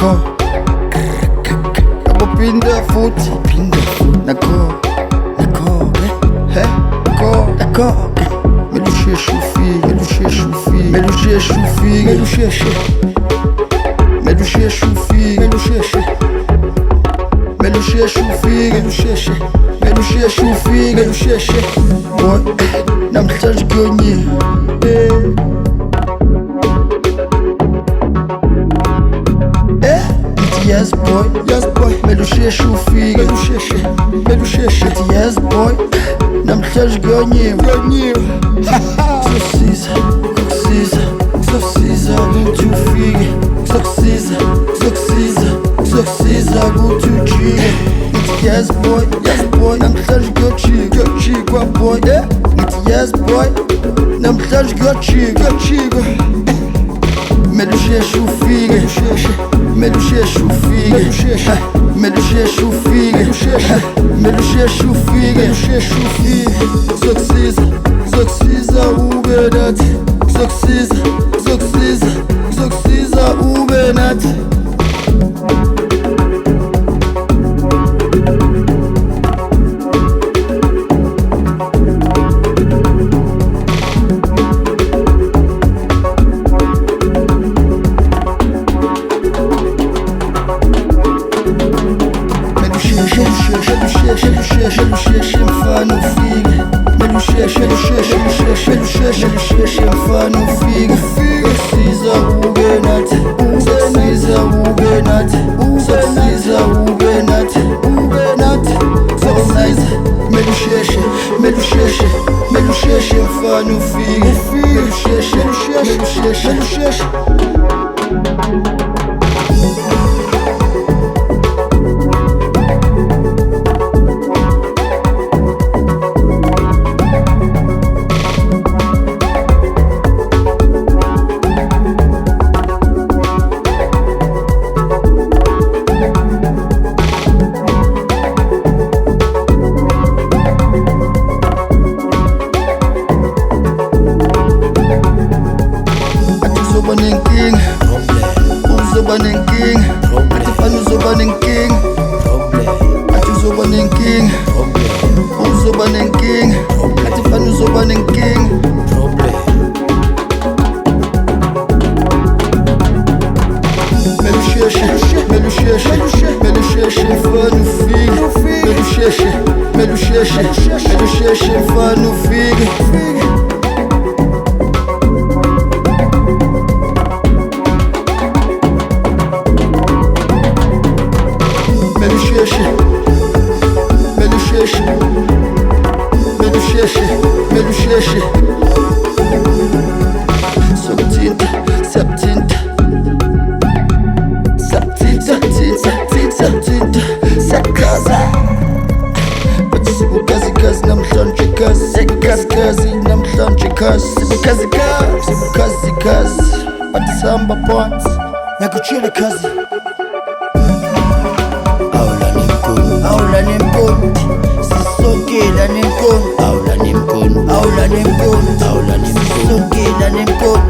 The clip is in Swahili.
nako napopinda futhi nako melusheshe ufike melusheshe ufike melusheshe ufike boy namhlanje kuyonyiwe yes boy melusheshe ufike melusheshe yes boy namhlanje kuyonyiwe kuzokusiza ukuthi ufike kuzokusiza ukuthi ujike ngithi yes boy namhlanje kuyojikwa boy ngithi yes boy namhlanje kuyojikwa melusheshe ufike melusheshe ufike kuzokusiza ube nathi kuzokusiza ube nathi melusheshe mfana ufike melusheshe mfana ufike kusiza ube nathi melusheshe mfana ufike melusheshe uzoba nenkinga atifana uzoba nenkinga athi uzoba nenkinga atifana uzoba nenkinga melusheshe mfana ufike melusheshe mfana ufike melusheshe sokuthinta siyakhaza bathi sibukhazikhazi namhlanje khazi namhlanje sibukhazikhazi bathi sihamba phansi ngiyakutshela khazi awula nemkono sisokela nemkono awula nemkono sisokela nemkono